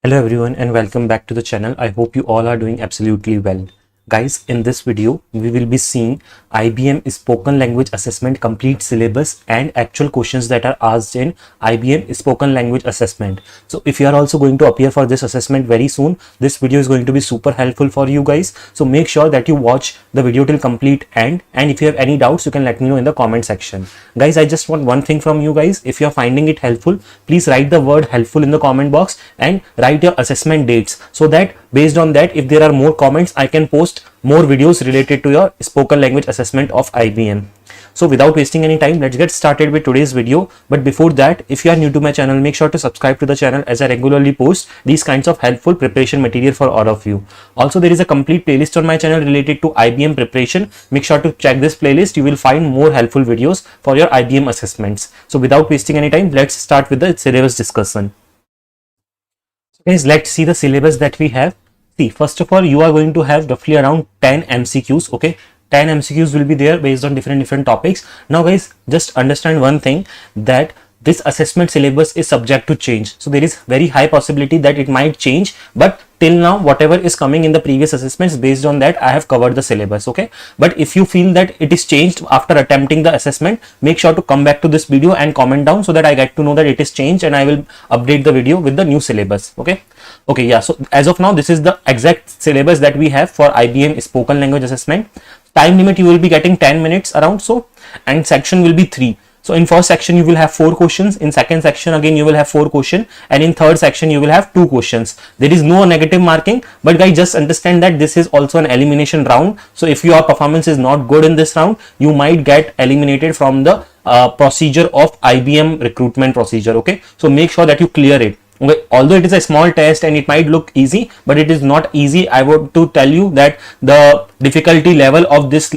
Hello everyone and welcome back to the channel. I hope you all are doing absolutely well. Guys, in this video, we will be seeing IBM Spoken Language Assessment complete syllabus and actual questions that are asked in IBM Spoken Language Assessment. So if you are also going to appear for this assessment very soon, this video is going to be super helpful for you guys. So make sure that you watch the video till complete end, and if you have any doubts, you can let me know in the comment section. Guys, I just want one thing from you guys. If you are finding it helpful, please write the word helpful in the comment box and write your assessment dates, so that based on that, if there are more comments, I can post more videos related to your spoken language assessment of IBM. So without wasting any time, let's get started with today's video. But before that, if you are new to my channel, make sure to subscribe to the channel, as I regularly post these kinds of helpful preparation material for all of you. Also, there is a complete playlist on my channel related to IBM preparation. Make sure to check this playlist. You will find more helpful videos for your IBM assessments. So without wasting any time, let's start with the syllabus discussion. So guys, let's see the syllabus that we have. See, first of all, you are going to have roughly around 10 MCQs. Okay, 10 MCQs will be there based on different topics. Now guys, just understand one thing, that this assessment syllabus is subject to change. So there is very high possibility that it might change, but till now whatever is coming in the previous assessments, based on that I have covered the syllabus. Okay, but if you feel that it is changed after attempting the assessment, make sure to come back to this video and comment down, so that I get to know that it is changed and I will update the video with the new syllabus. Okay, yeah, so as of now, this is the exact syllabus that we have for IBM Spoken Language Assessment. Time limit, you will be getting 10 minutes around so, and section will be 3. So in first section you will have 4 questions, in second section again you will have 4 questions, and in third section you will have 2 questions. There is no negative marking, but guys, just understand that this is also an elimination round. So if your performance is not good in this round, you might get eliminated from the procedure of IBM recruitment procedure. Okay, so make sure that you clear it. Okay, although it is a small test and it might look easy, but it is not easy. I want to tell you that the difficulty level of this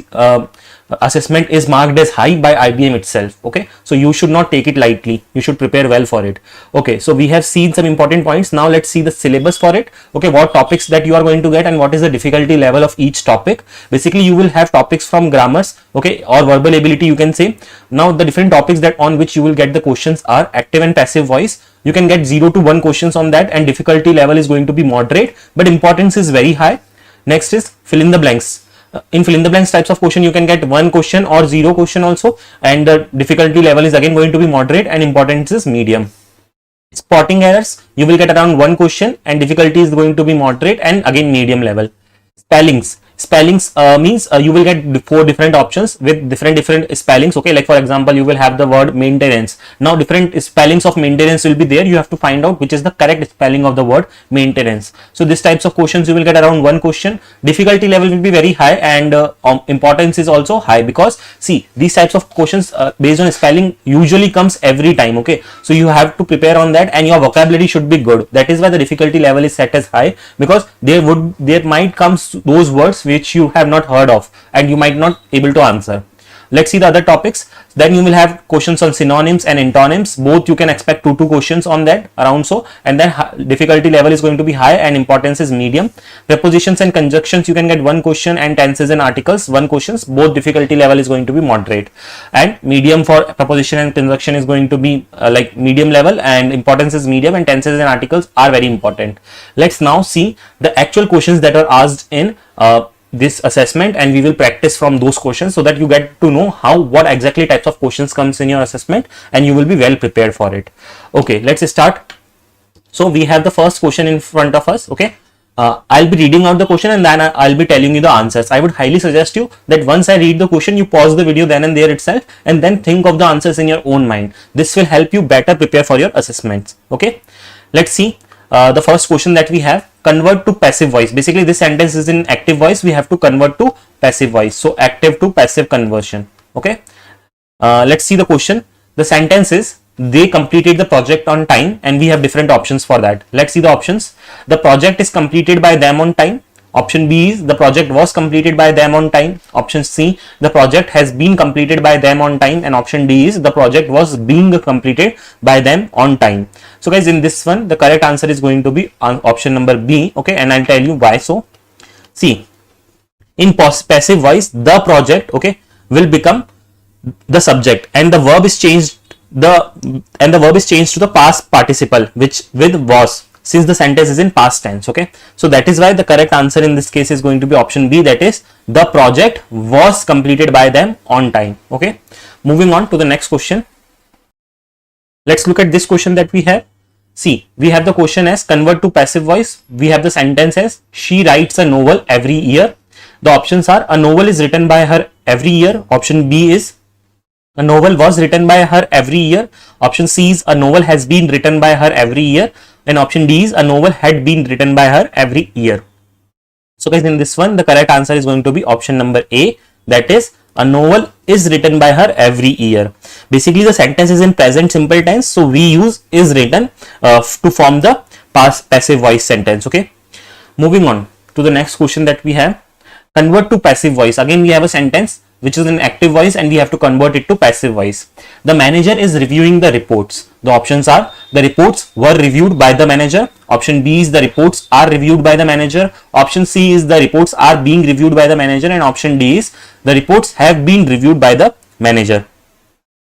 assessment is marked as high by IBM itself. Okay, so you should not take it lightly. You should prepare well for it. Okay, so we have seen some important points. Now let's see the syllabus for it. Okay, what topics that you are going to get and what is the difficulty level of each topic. Basically, you will have topics from grammars, okay, or verbal ability, you can say. Now the different topics that on which you will get the questions are active and passive voice. You can get 0 to 1 questions on that, and difficulty level is going to be moderate, but importance is very high. Next is fill in the blanks. In fill in the blanks types of question, you can get 1 question or 0 question also, and the difficulty level is again going to be moderate, and importance is medium. Spotting errors, you will get around 1 question, and difficulty is going to be moderate and again medium level. Spellings means you will get 4 different options with different spellings. Okay, like for example, you will have the word maintenance. Now different spellings of maintenance will be there. You have to find out which is the correct spelling of the word maintenance. So these types of questions you will get around 1 question. Difficulty level will be very high, and importance is also high, because see, these types of questions based on spelling usually comes every time. Okay, so you have to prepare on that, and your vocabulary should be good. That is why the difficulty level is set as high, because there might come those words which you have not heard of and you might not able to answer. Let's see the other topics. Then you will have questions on synonyms and antonyms. Both you can expect 2 questions on that around so, and then difficulty level is going to be high and importance is medium. Prepositions and conjunctions, you can get 1 question, and tenses and articles 1 questions. Both difficulty level is going to be moderate, and medium for preposition and conjunction is going to be like medium level, and importance is medium, and tenses and articles are very important. Let's now see the actual questions that are asked in this assessment, and we will practice from those questions, so that you get to know what exactly types of questions comes in your assessment, and you will be well prepared for it. Okay, let's start. So we have the first question in front of us. Okay, I'll be reading out the question, and then I'll be telling you the answers. I would highly suggest you that once I read the question, you pause the video then and there itself, and then think of the answers in your own mind. This will help you better prepare for your assessments. Okay, let's see the first question that we have. Convert to passive voice. Basically, this sentence is in active voice. We have to convert to passive voice. So active to passive conversion. Okay. Let's see the question. The sentence is, they completed the project on time, and we have different options for that. Let's see the options. The project is completed by them on time. Option B is, the project was completed by them on time. Option C, the project has been completed by them on time. And option D is, the project was being completed by them on time. So guys, in this one, the correct answer is going to be option number B. Okay, and I'll tell you why so. See, in passive voice, the project, okay, will become the subject, and the verb is changed to the past participle, which with was. since the sentence is in past tense. Okay, so that is why the correct answer in this case is going to be option B, that is the project was completed by them on time. Okay, moving on to the next question. Let's look at this question that we have. See, we have the question as convert to passive voice. We have the sentence as she writes a novel every year. The options are a novel is written by her every year. Option B is a novel was written by her every year. Option C is a novel has been written by her every year. And option D is a novel had been written by her every year. So guys, in this one, the correct answer is going to be option number A, that is a novel is written by her every year. Basically, the sentence is in present simple tense, so we use is written to form the past passive voice sentence. Okay, moving on to the next question that we have. Convert to passive voice. Again, we have a sentence which is an active voice and we have to convert it to passive voice. The manager is reviewing the reports. The options are the reports were reviewed by the manager. Option B is the reports are reviewed by the manager. Option C is the reports are being reviewed by the manager. And option D is the reports have been reviewed by the manager.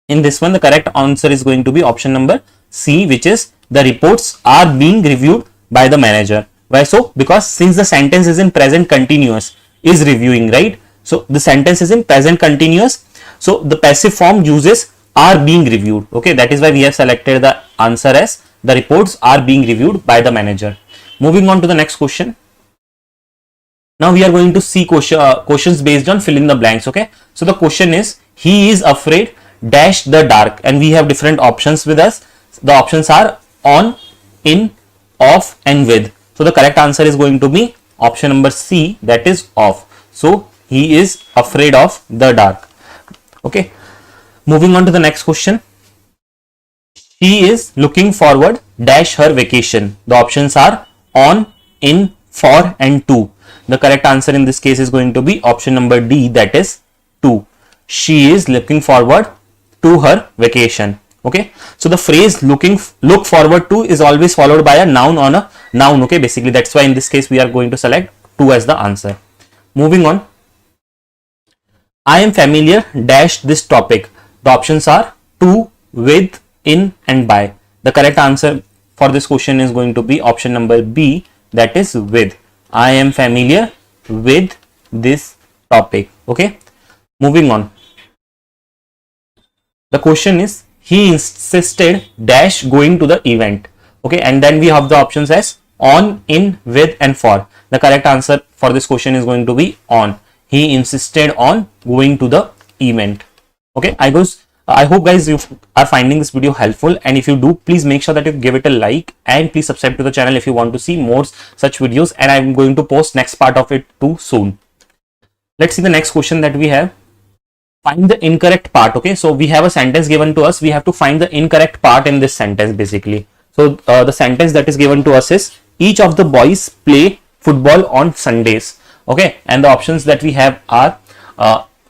In this one, the correct answer is going to be option number C, which is the reports are being reviewed by the manager. Why so? Because since the sentence is in present continuous, is reviewing, right? So the sentence is in present continuous. So the passive form uses are being reviewed. Okay, that is why we have selected the answer as the reports are being reviewed by the manager. Moving on to the next question. Now we are going to see questions based on fill in the blanks. Okay, so the question is he is afraid dash the dark, and we have different options with us. The options are on, in, off and with. So the correct answer is going to be option number C, that is off. So he is afraid of the dark. Okay, moving on to the next question. She is looking forward dash her vacation. The options are on, in, for and to. The correct answer in this case is going to be option number D, that is to. She is looking forward to her vacation. Okay, so the phrase look forward to is always followed by a noun on a noun. Okay, basically that's why in this case we are going to select to as the answer. Moving on. I am familiar dash this topic. The options are to, with, in and by. The correct answer for this question is going to be option number B, that is with. I am familiar with this topic. Okay, moving on. The question is he insisted dash going to the event. Okay, and then we have the options as on, in, with and for. The correct answer for this question is going to be on. He insisted on going to the event. Okay, I hope guys you are finding this video helpful, and if you do, please make sure that you give it a like and please subscribe to the channel if you want to see more such videos, and I'm going to post next part of it too soon. Let's see the next question that we have. Find the incorrect part. Okay, so we have a sentence given to us. We have to find the incorrect part in this sentence basically. So the sentence that is given to us is each of the boys play football on Sundays. Okay, and the options that we have are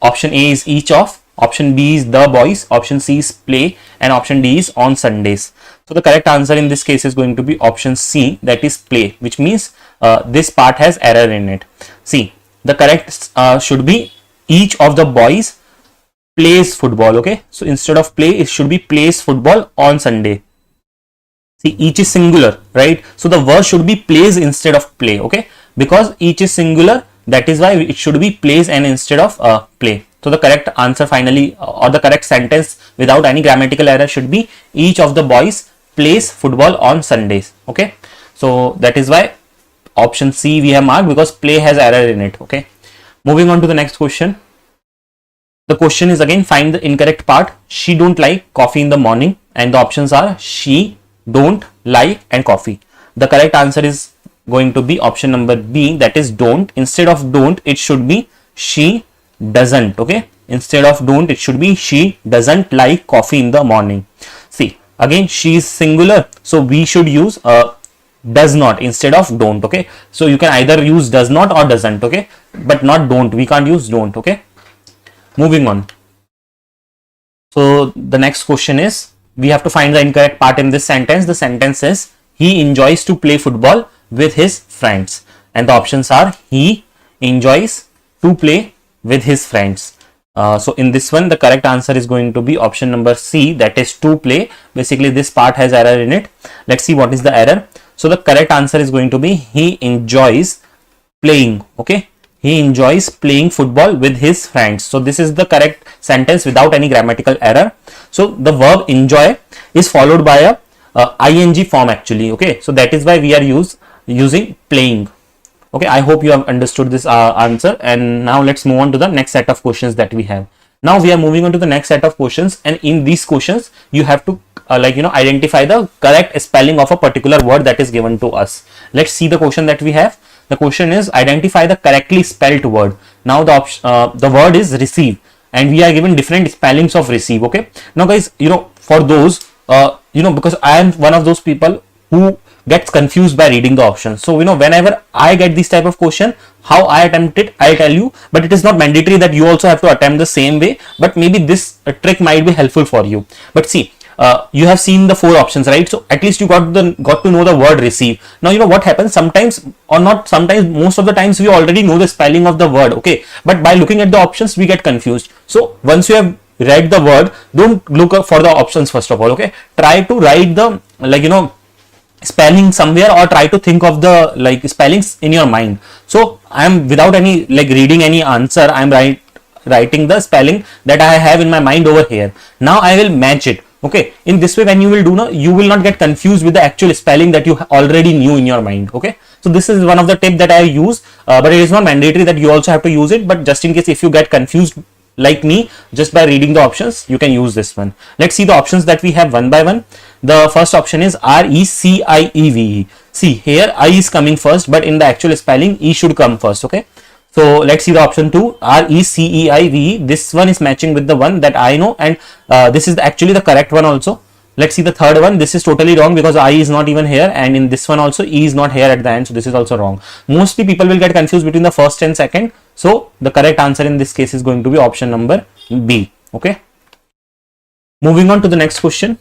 option A is each of, option B is the boys, option C is play, and option D is on Sundays. So the correct answer in this case is going to be option C, that is play, which means this part has error in it. See, the correct should be each of the boys plays football. Okay, so instead of play it should be plays football on Sunday. See, each is singular, right? So the verb should be plays instead of play. Okay, because each is singular, that is why it should be plays and instead of play. So the correct answer finally, or the correct sentence without any grammatical error, should be each of the boys plays football on Sundays. Okay, so that is why option C we have marked, because play has error in it. Okay, moving on to the next question. The question is again find the incorrect part. She don't like coffee in the morning, and the options are she, don't, like and coffee. The correct answer is going to be option number B, that is don't. Instead of don't it should be she doesn't. Okay, instead of don't it should be she doesn't like coffee in the morning. See, again she is singular, so we should use does not instead of don't. Okay, so you can either use does not or doesn't. Okay, but not don't. We can't use don't. Okay, moving on. So the next question is we have to find the incorrect part in this sentence. The sentence is he enjoys to play football with his friends, and the options are he enjoys to play with his friends. So in this one the correct answer is going to be option number C, that is to play. Basically this part has error in it. Let's see what is the error. So the correct answer is going to be he enjoys playing. Okay, he enjoys playing football with his friends. So this is the correct sentence without any grammatical error. So the verb enjoy is followed by a ing form actually. Okay, so that is why we are using playing. Okay, I hope you have understood this answer. And now let's move on to the next set of questions that we have. Now we are moving on to the next set of questions, and in these questions you have to identify the correct spelling of a particular word that is given to us. Let's see the question that we have. The question is identify the correctly spelled word. Now the word is receive, and we are given different spellings of receive. Okay, now guys, for those because I am one of those people who gets confused by reading the options. So whenever I get this type of question, how I attempt it, I'll tell you, but it is not mandatory that you also have to attempt the same way, but maybe this trick might be helpful for you. But see, you have seen the 4 options, right? So at least you got to know the word receive. Now what happens, sometimes or not sometimes, most of the times we already know the spelling of the word, okay, but by looking at the options we get confused. So once you have read the word, don't look for the options first of all. Okay, try to write the spelling somewhere, or try to think of the spellings in your mind. So I am, without any reading any answer, I am writing the spelling that I have in my mind over here. Now I will match it. Okay, in this way when you will do, you will not get confused with the actual spelling that you already knew in your mind. Okay, so this is one of the tips that I use, but it is not mandatory that you also have to use it, but just in case if you get confused like me just by reading the options, you can use this one. Let's see the options that we have one by one. The first option is RECIEVE. See, here I is coming first, but in the actual spelling E should come first. Okay, so let's see the option 2, RECEIVE. This one is matching with the one that I know, and this is actually the correct one also. Let's see the third one. This is totally wrong because I is not even here, and in this one also E is not here at the end, so this is also wrong. Mostly people will get confused between the first and second, so the correct answer in this case is going to be option number B. Okay, moving on to the next question.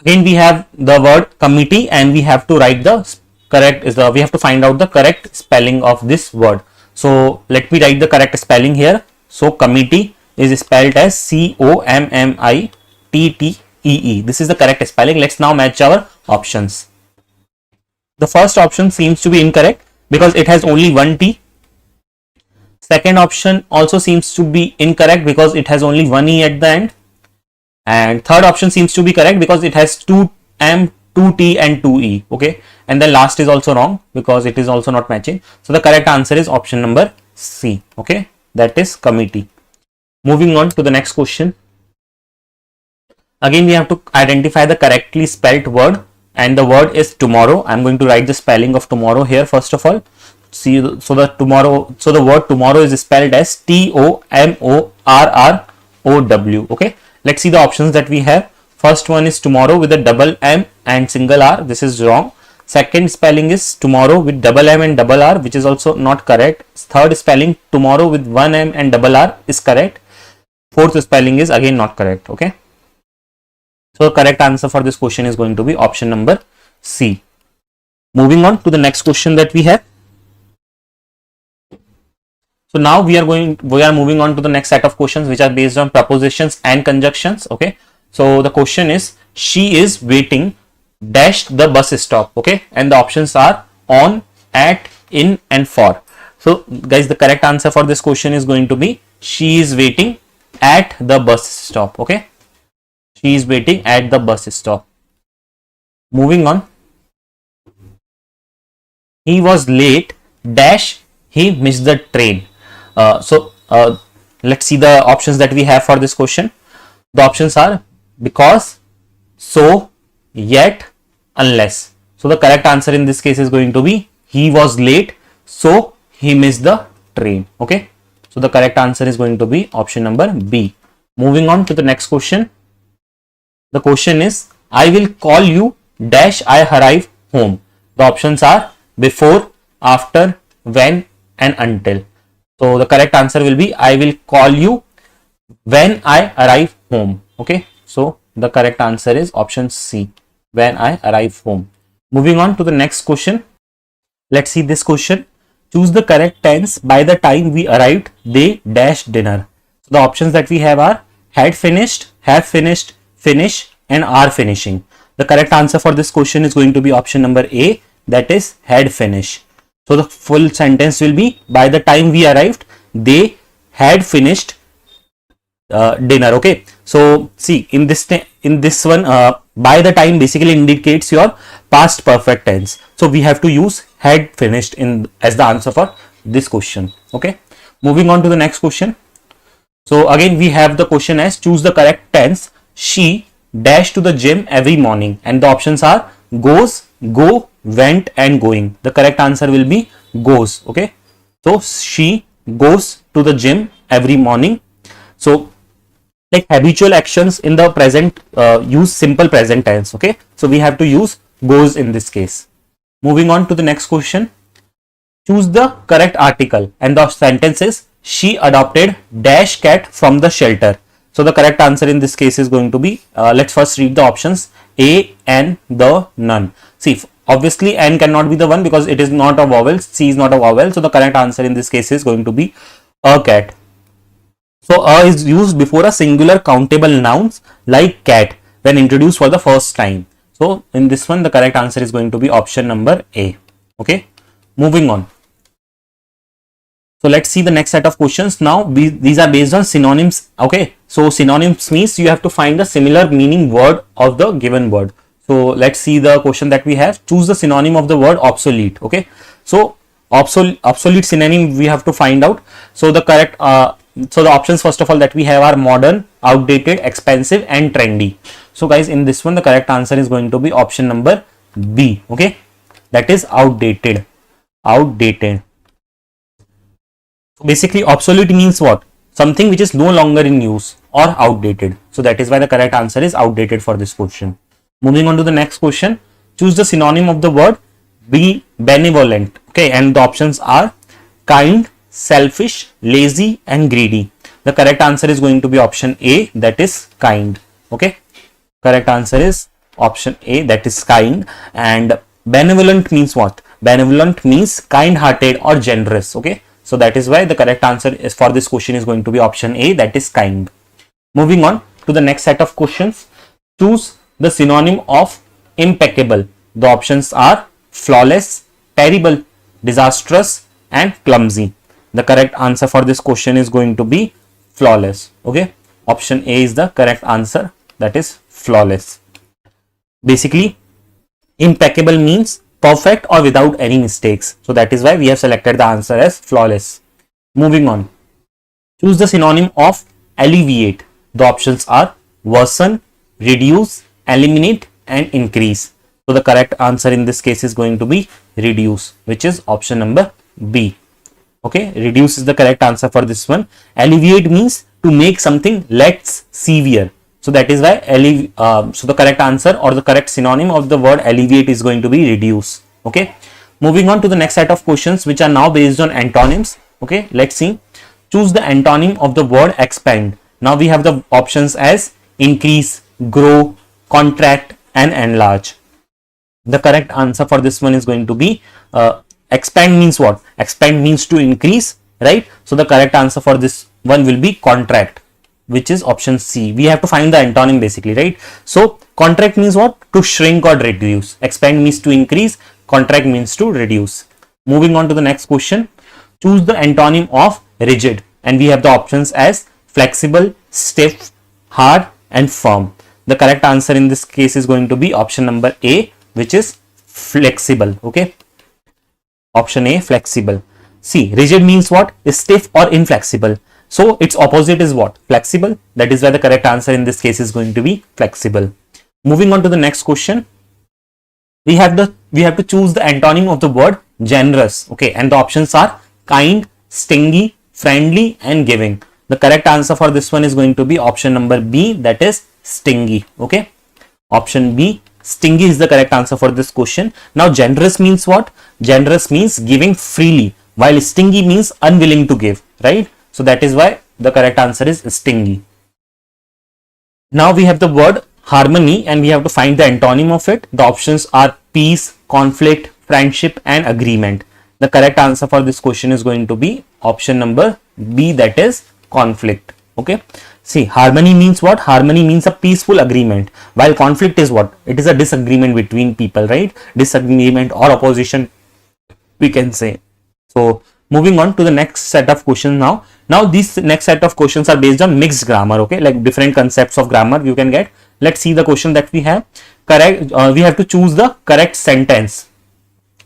Again we have the word committee, and we have to write the correct we have to find out the correct spelling of this word. So let me write the correct spelling here. So committee is spelled as COMMITTEE. This is the correct spelling. Let's now match our options. The first option seems to be incorrect because it has only one T. Second option also seems to be incorrect because it has only one E at the end. And third option seems to be correct because it has 2 M, 2 T and 2 E. Okay, and then last is also wrong because it is also not matching. So the correct answer is option number C. Okay, that is committee. Moving on to the next question. Again we have to identify the correctly spelled word, and the word is tomorrow. I'm going to write the spelling of tomorrow here first of all. See, so the word tomorrow is spelled as TOMORROW. Okay, let's see the options that we have. First one is tomorrow with a double M and single R. This is wrong. Second spelling is tomorrow with double M and double R, which is also not correct. Third spelling tomorrow with one M and double R is correct. Fourth spelling is again not correct. Okay, so the correct answer for this question is going to be option number C. Moving on to the next question that we have. So now we are moving on to the next set of questions which are based on prepositions and conjunctions. Okay, so the question is she is waiting dash the bus stop. Okay, and the options are on, at, in and for. So guys, the correct answer for this question is going to be she is waiting at the bus stop. Okay, she is waiting at the bus stop. Moving on. He was late dash he missed the train. Let's see the options that we have for this question. The options are because, so, yet, unless. So the correct answer in this case is going to be he was late, so he missed the train. Okay, so the correct answer is going to be option number B. Moving on to the next question. The question is I will call you dash I arrive home. The options are before, after, when and until. So the correct answer will be I will call you when I arrive home. Okay, so the correct answer is option C, when I arrive home. Moving on to the next question. Let's see this question. Choose the correct tense. By the time we arrived, they dash dinner. So the options that we have are had finished, have finished, finish and are finishing. The correct answer for this question is going to be option number A, that is had finished. So the full sentence will be, by the time we arrived, they had finished dinner. Okay, so see, in this one, by the time basically indicates your past perfect tense, so we have to use had finished in as the answer for this question. Okay, moving on to the next question. So again we have the question as, choose the correct tense. She dash to the gym every morning, and the options are goes, go, went and going. The correct answer will be goes. Okay, so she goes to the gym every morning. So like habitual actions in the present use simple present tense. Okay, so we have to use goes in this case. Moving on to the next question. Choose the correct article, and the sentence is, she adopted dash cat from the shelter. So the correct answer in this case is going to be, let's first read the options. A, N, the, none. See, obviously N cannot be the one because it is not a vowel. C is not a vowel. So the correct answer in this case is going to be a cat. So a is used before a singular countable nouns like cat when introduced for the first time. So in this one, the correct answer is going to be option number A. Okay, moving on. So let's see the next set of questions. Now these are based on synonyms. Okay, so synonyms means you have to find the similar meaning word of the given word. So let's see the question that we have. Choose the synonym of the word obsolete. Okay, so obsolete synonym we have to find out. So the correct so the options first of all that we have are modern, outdated, expensive and trendy. So guys, in this one the correct answer is going to be option number B. Okay, that is outdated. Outdated. So basically obsolete means what? Something which is no longer in use or outdated. So that is why the correct answer is outdated for this question. Moving on to the next question. Choose the synonym of the word be benevolent. Okay, and the options are kind, selfish, lazy and greedy. The correct answer is going to be option A, that is kind. Okay, correct answer is option A, that is kind. And benevolent means what? Benevolent means kind-hearted or generous. Okay, so that is why the correct answer is for this question is going to be option A, that is kind. Moving on to the next set of questions. Choose the synonym of impeccable. The options are flawless, terrible, disastrous and clumsy. The correct answer for this question is going to be flawless. Okay, option A is the correct answer, that is flawless. Basically impeccable means perfect or without any mistakes. So that is why we have selected the answer as flawless. Moving on. Choose the synonym of alleviate. The options are worsen, reduce, eliminate and increase. So the correct answer in this case is going to be reduce, which is option number B. Okay, reduce is the correct answer for this one. Alleviate means to make something less severe. So that is why so the correct answer or the correct synonym of the word alleviate is going to be reduce. Okay, moving on to the next set of questions which are now based on antonyms. Okay, let's see. Choose the antonym of the word expand. Now we have the options as increase, grow, contract and enlarge. The correct answer for this one is going to be expand means what? Expand means to increase, right? So the correct answer for this one will be contract, which is option C. We have to find the antonym basically, right? So contract means what? To shrink or reduce. Expand means to increase. Contract means to reduce. Moving on to the next question. Choose the antonym of rigid, and we have the options as flexible, stiff, hard and firm. The correct answer in this case is going to be option number A, which is flexible. Okay, option A, flexible. See, rigid means what? Is stiff or inflexible. So its opposite is what? Flexible. That is why the correct answer in this case is going to be flexible. Moving on to the next question. We have to choose the antonym of the word generous. Okay, and the options are kind, stingy, friendly and giving. The correct answer for this one is going to be option number B, that is stingy. Okay, option B, stingy is the correct answer for this question. Now generous means what? Generous means giving freely, while stingy means unwilling to give, right? So that is why the correct answer is stingy. Now we have the word harmony and we have to find the antonym of it. The options are peace, conflict, friendship and agreement. The correct answer for this question is going to be option number B, that is conflict. Okay, see, harmony means what? Harmony means a peaceful agreement, while conflict is what? It is a disagreement between people, right? Disagreement or opposition, we can say. So moving on to the next set of questions now. Now these next set of questions are based on mixed grammar, okay, like different concepts of grammar you can get. Let's see the question that we have. Correct, we have to choose the correct sentence.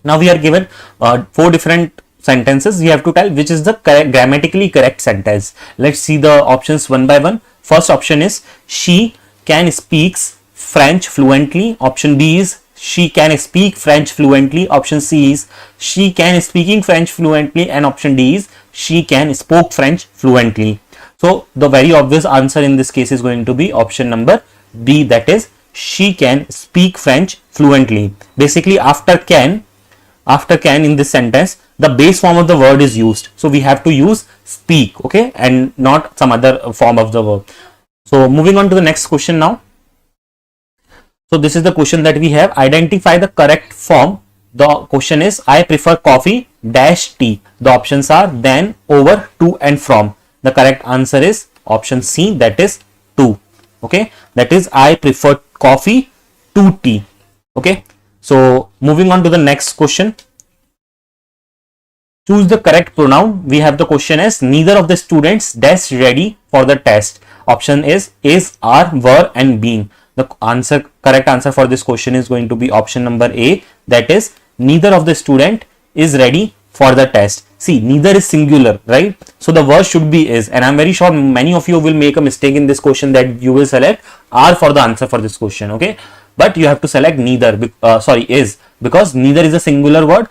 Now we are given 4 different sentences. We have to tell which is the grammatically correct sentence. Let's see the options one by one. First option is she can speaks French fluently. Option B is she can speak French fluently. Option C is she can speaking French fluently, and option D is she can spoke French fluently. So the very obvious answer in this case is going to be option number B, that is she can speak French fluently. Basically after can in this sentence, the base form of the word is used, so we have to use speak, okay, and not some other form of the verb. So moving on to the next question now. So this is the question that we have. Identify the correct form. The question is I prefer coffee dash tea. The options are then, over, to, and from. The correct answer is option C, that is to. Okay, that is I prefer coffee to tea. Okay, so moving on to the next question. Choose the correct pronoun. We have the question as neither of the students dash ready for the test. Option is, are, were, and been. The correct answer for this question is going to be option number A, that is neither of the student is ready for the test. See, neither is singular, right? So the word should be is, and I'm very sure many of you will make a mistake in this question that you will select are for the answer for this question, okay? But you have to select neither, is, because neither is a singular word,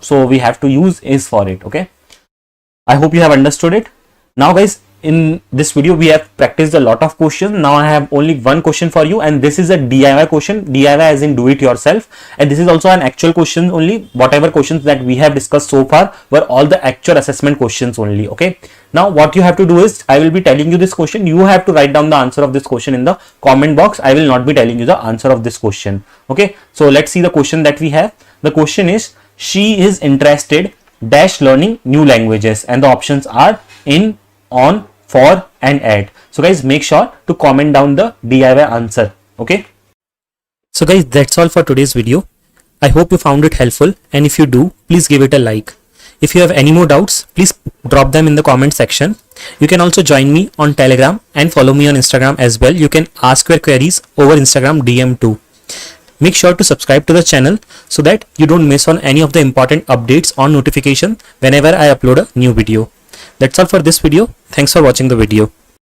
so we have to use is for it, okay? I hope you have understood it. Now guys, in this video we have practiced a lot of questions. Now I have only one question for you, and this is a DIY question. DIY as in do it yourself, and this is also an actual question only. Whatever questions that we have discussed so far were all the actual assessment questions only, okay? Now what you have to do is, I will be telling you this question, you have to write down the answer of this question in the comment box. I will not be telling you the answer of this question, okay? So let's see the question that we have. The question is, she is interested dash learning new languages, and the options are in, on, for, and at. So guys, make sure to comment down the DIY answer, okay? So guys, that's all for today's video. I hope you found it helpful, and if you do, please give it a like. If you have any more doubts, please drop them in the comment section. You can also join me on Telegram and follow me on Instagram as well. You can ask your queries over Instagram DM too. Make sure to subscribe to the channel so that you don't miss on any of the important updates or notification whenever I upload a new video. That's all for this video. Thanks for watching the video.